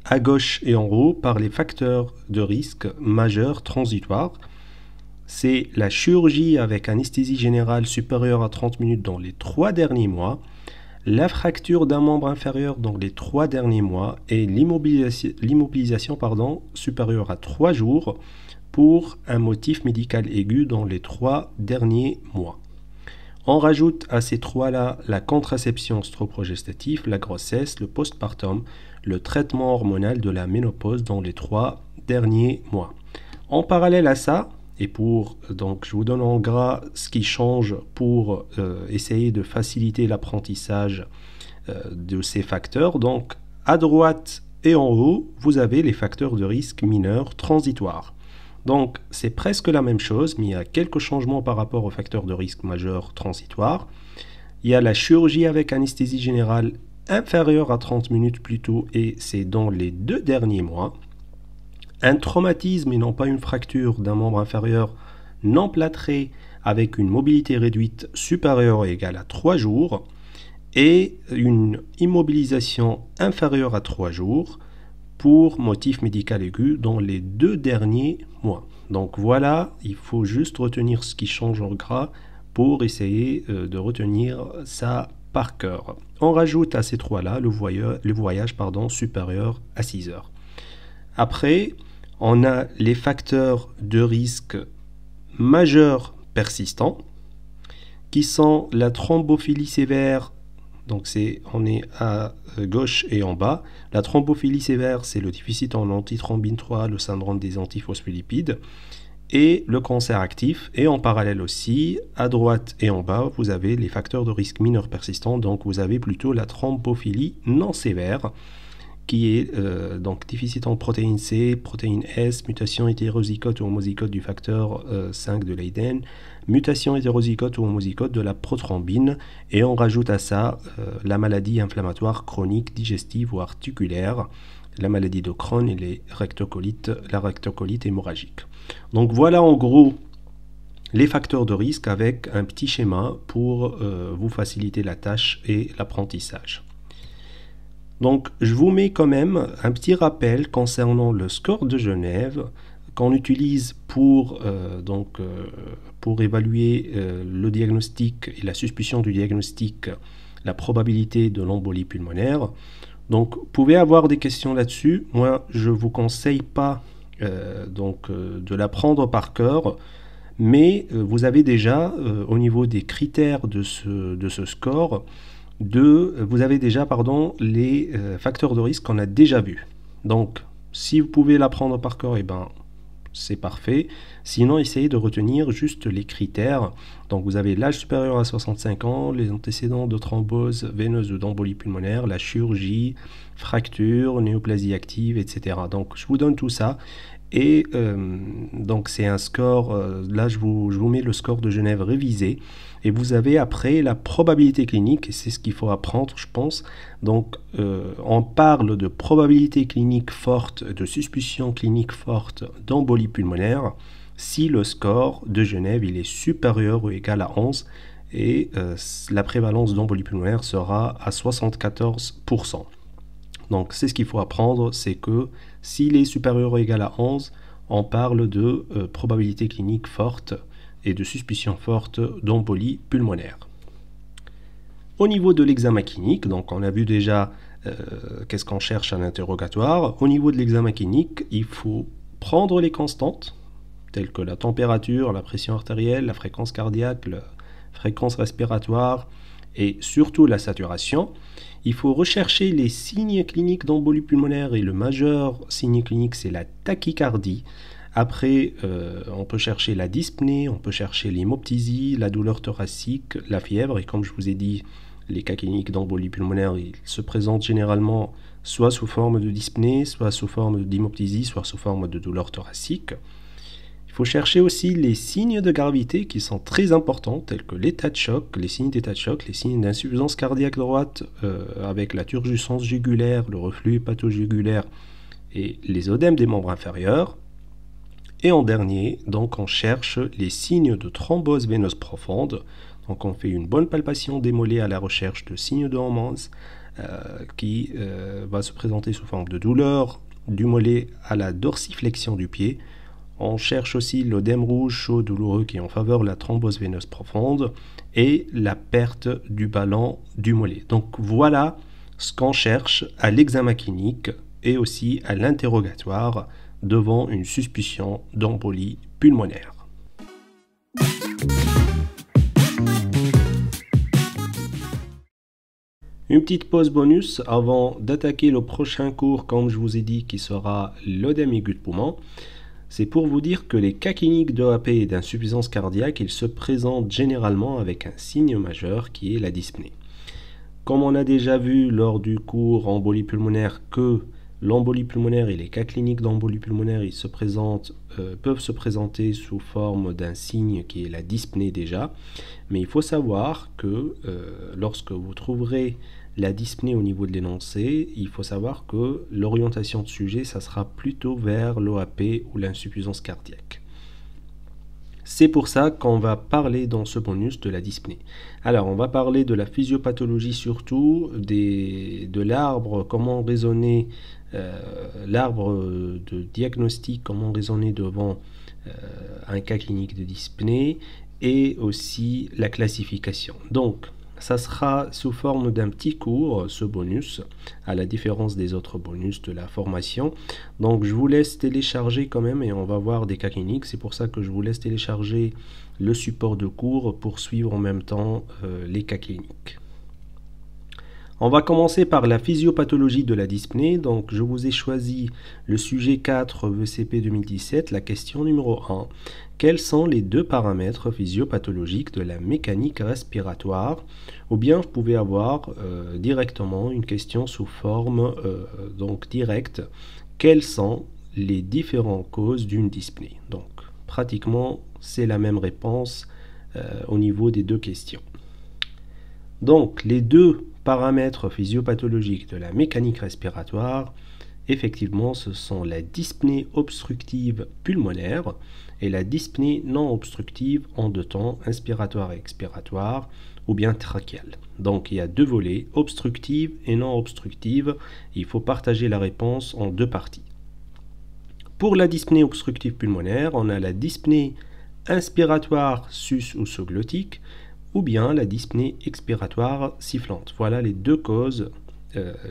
à gauche et en haut par les facteurs de risque majeurs transitoires. c'est la chirurgie avec anesthésie générale supérieure à 30 minutes dans les 3 derniers mois, la fracture d'un membre inférieur dans les 3 derniers mois et l'immobilisation supérieure à 3 jours pour un motif médical aigu dans les 3 derniers mois. On rajoute à ces 3-là la contraception stroprogestative, la grossesse, le postpartum, le traitement hormonal de la ménopause dans les 3 derniers mois. En parallèle à ça, et donc je vous donne en gras ce qui change pour essayer de faciliter l'apprentissage de ces facteurs. Donc à droite et en haut, vous avez les facteurs de risque mineurs transitoires. Donc c'est presque la même chose, mais il y a quelques changements par rapport aux facteurs de risque majeurs transitoires. Il y a la chirurgie avec anesthésie générale inférieure à 30 minutes plus tôt, et c'est dans les 2 derniers mois. Un traumatisme et non pas une fracture d'un membre inférieur non plâtré avec une mobilité réduite supérieure ou égale à 3 jours et une immobilisation inférieure à 3 jours pour motif médical aigu dans les 2 derniers mois. Donc voilà, il faut juste retenir ce qui change en gras pour essayer de retenir ça par cœur. On rajoute à ces 3-là le voyage supérieur à 6 heures. Après, on a les facteurs de risque majeurs persistants qui sont la thrombophilie sévère. Donc on est à gauche et en bas. La thrombophilie sévère, c'est le déficit en antithrombine 3, le syndrome des antiphospholipides et le cancer actif. Et en parallèle aussi, à droite et en bas, vous avez les facteurs de risque mineurs persistants. Donc vous avez plutôt la thrombophilie non sévère qui est donc déficit en protéine C, protéine S, mutation hétérozygote ou homozygote du facteur 5 de Leiden, mutation hétérozygote ou homozygote de la prothrombine, et on rajoute à ça la maladie inflammatoire chronique, digestive ou articulaire, la maladie de Crohn et la rectocolite hémorragique. Donc voilà en gros les facteurs de risque avec un petit schéma pour vous faciliter la tâche et l'apprentissage. Donc, je vous mets quand même un petit rappel concernant le score de Genève qu'on utilise pour évaluer le diagnostic et la suspicion du diagnostic, la probabilité de l'embolie pulmonaire. Donc, vous pouvez avoir des questions là-dessus. Moi, je ne vous conseille pas de l'apprendre par cœur, mais vous avez déjà, au niveau des critères de ce score, vous avez déjà les facteurs de risque qu'on a déjà vus. Donc, si vous pouvez l'apprendre par cœur, c'est parfait. Sinon, essayez de retenir juste les critères. Donc, vous avez l'âge supérieur à 65 ans, les antécédents de thrombose veineuse ou d'embolie pulmonaire, la chirurgie, fracture, néoplasie active, etc. Donc, je vous donne tout ça. Et donc, c'est un score, là, je vous mets le score de Genève révisé. Et vous avez après la probabilité clinique, et c'est ce qu'il faut apprendre, je pense. Donc, on parle de probabilité clinique forte, de suspicion clinique forte d'embolie pulmonaire, si le score de Genève il est supérieur ou égal à 11, et la prévalence d'embolie pulmonaire sera à 74%. Donc, c'est ce qu'il faut apprendre, c'est que s'il est supérieur ou égal à 11, on parle de probabilité clinique forte et de suspicion forte d'embolie pulmonaire. Au niveau de l'examen clinique, donc on a vu déjà qu'est-ce qu'on cherche à l'interrogatoire. Au niveau de l'examen clinique, il faut prendre les constantes, telles que la température, la pression artérielle, la fréquence cardiaque, la fréquence respiratoire et surtout la saturation. Il faut rechercher les signes cliniques d'embolie pulmonaire et le majeur signe clinique, c'est la tachycardie. Après, on peut chercher la dyspnée, on peut chercher l'hémoptysie, la douleur thoracique, la fièvre. Et comme je vous ai dit, les cas cliniques d'embolie pulmonaire, ils se présentent généralement soit sous forme de dyspnée, soit sous forme d'hémoptysie, soit sous forme de douleur thoracique. Il faut chercher aussi les signes de gravité qui sont très importants, tels que l'état de choc, les signes d'état de choc, les signes d'insuffisance cardiaque droite avec la turgescence jugulaire, le reflux hépatojugulaire et les œdèmes des membres inférieurs. Et en dernier, donc on cherche les signes de thrombose veineuse profonde. Donc on fait une bonne palpation des mollets à la recherche de signes de Homans qui va se présenter sous forme de douleur du mollet à la dorsiflexion du pied. On cherche aussi l'œdème rouge chaud douloureux qui est en faveur de la thrombose veineuse profonde et la perte du ballon du mollet. Donc voilà ce qu'on cherche à l'examen clinique et aussi à l'interrogatoire devant une suspicion d'embolie pulmonaire. Une petite pause bonus avant d'attaquer le prochain cours, comme je vous ai dit, qui sera l'œdème aigu de poumon. C'est pour vous dire que les cas cliniques d'EAP et d'insuffisance cardiaque, ils se présentent généralement avec un signe majeur qui est la dyspnée. Comme on a déjà vu lors du cours embolie pulmonaire que l'embolie pulmonaire et les cas cliniques d'embolie pulmonaire peuvent se présenter sous forme d'un signe qui est la dyspnée déjà, mais il faut savoir que lorsque vous trouverez la dyspnée au niveau de l'énoncé, il faut savoir que l'orientation de sujet, ça sera plutôt vers l'OAP ou l'insuffisance cardiaque. C'est pour ça qu'on va parler dans ce bonus de la dyspnée. Alors, on va parler de la physiopathologie surtout, de l'arbre, comment raisonner, l'arbre de diagnostic, comment raisonner devant un cas clinique de dyspnée, et aussi la classification. Donc, ça sera sous forme d'un petit cours, ce bonus, à la différence des autres bonus de la formation. Donc je vous laisse télécharger quand même et on va voir des cas cliniques. C'est pour ça que je vous laisse télécharger le support de cours pour suivre en même temps les cas cliniques. On va commencer par la physiopathologie de la dyspnée. Donc je vous ai choisi le sujet 4 VCP 2017, la question numéro 1. Quels sont les deux paramètres physiopathologiques de la mécanique respiratoire? Ou bien vous pouvez avoir directement une question sous forme donc directe. Quelles sont les différentes causes d'une dyspnée? Donc pratiquement c'est la même réponse au niveau des deux questions. Donc les deux paramètres physiopathologiques de la mécanique respiratoire, effectivement, ce sont la dyspnée obstructive pulmonaire et la dyspnée non obstructive en deux temps, inspiratoire et expiratoire, ou bien trachéale. Donc il y a deux volets, obstructive et non obstructive. Il faut partager la réponse en deux parties. Pour la dyspnée obstructive pulmonaire, on a la dyspnée inspiratoire sus ou sous-glottique, ou bien la dyspnée expiratoire sifflante. Voilà les deux causes,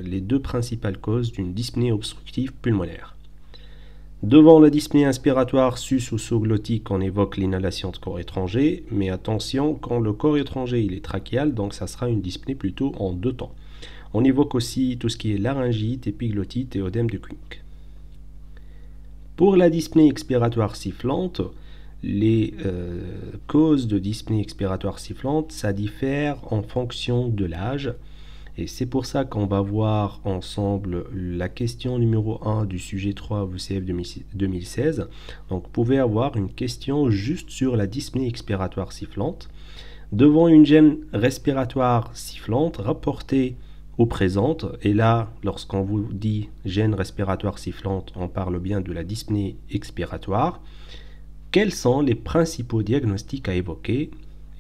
les deux principales causes d'une dyspnée obstructive pulmonaire. Devant la dyspnée inspiratoire sus ou sous-glottique, on évoque l'inhalation de corps étranger, mais attention, quand le corps étranger il est trachéal, donc ça sera une dyspnée plutôt en deux temps. On évoque aussi tout ce qui est laryngite, épiglottite et œdème de Quincke. Pour la dyspnée expiratoire sifflante, les causes de dyspnée expiratoire sifflante, ça diffère en fonction de l'âge. Et c'est pour ça qu'on va voir ensemble la question numéro 1 du sujet 3 VCF 2016. Donc vous pouvez avoir une question juste sur la dyspnée expiratoire sifflante. Devant une gêne respiratoire sifflante, rapportée ou présente, et là, lorsqu'on vous dit gêne respiratoire sifflante, on parle bien de la dyspnée expiratoire. Quels sont les principaux diagnostics à évoquer?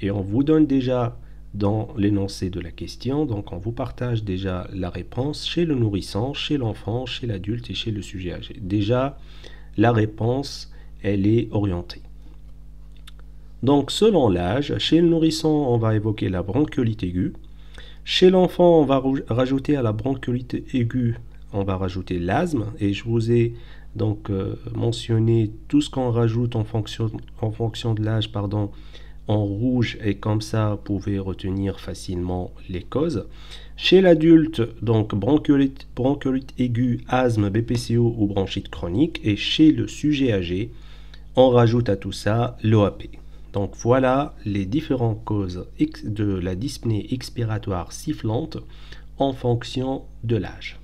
Et on vous donne déjà dans l'énoncé de la question, donc on vous partage déjà la réponse chez le nourrisson, chez l'enfant, chez l'adulte et chez le sujet âgé. Déjà, la réponse, elle est orientée. Donc selon l'âge, chez le nourrisson, on va évoquer la bronchiolite aiguë. Chez l'enfant, on va rajouter à la bronchiolite aiguë, on va rajouter l'asthme, et je vous ai donc mentionné tout ce qu'on rajoute en fonction de l'âge, en rouge, et comme ça vous pouvez retenir facilement les causes. Chez l'adulte, donc bronchiolite aiguë, asthme, BPCO ou bronchite chronique, et chez le sujet âgé, on rajoute à tout ça l'OAP. Donc voilà les différentes causes de la dyspnée expiratoire sifflante en fonction de l'âge.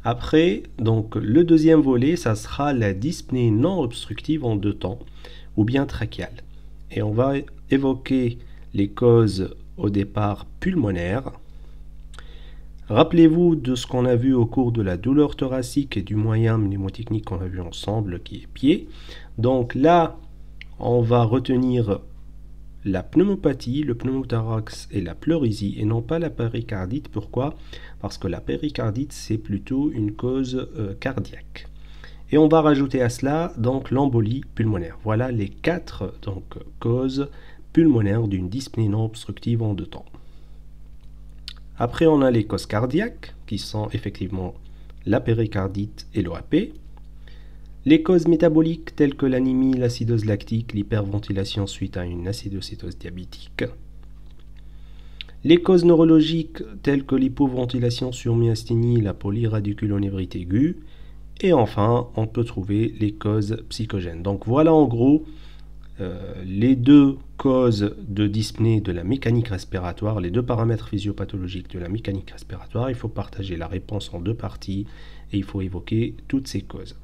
Après, donc le deuxième volet, ça sera la dyspnée non obstructive en deux temps, ou bien trachéale. Et on va évoquer les causes au départ pulmonaires. Rappelez-vous de ce qu'on a vu au cours de la douleur thoracique et du moyen mnémotechnique qu'on a vu ensemble, qui est pied. Donc là, on va retenir la pneumopathie, le pneumothorax et la pleurésie, et non pas la péricardite. Pourquoi? Parce que la péricardite, c'est plutôt une cause cardiaque. Et on va rajouter à cela donc l'embolie pulmonaire. Voilà les 4 causes pulmonaires d'une dyspnée non obstructive en 2 temps. Après, on a les causes cardiaques, qui sont effectivement la péricardite et l'OAP. Les causes métaboliques telles que l'anémie, l'acidose lactique, l'hyperventilation suite à une acidocétose diabétique. Les causes neurologiques telles que l'hypoventilation sur myasthénie, la polyradiculonévrite aiguë. Et enfin, on peut trouver les causes psychogènes. Donc voilà en gros les 2 causes de dyspnée de la mécanique respiratoire, les 2 paramètres physiopathologiques de la mécanique respiratoire. Il faut partager la réponse en 2 parties et il faut évoquer toutes ces causes.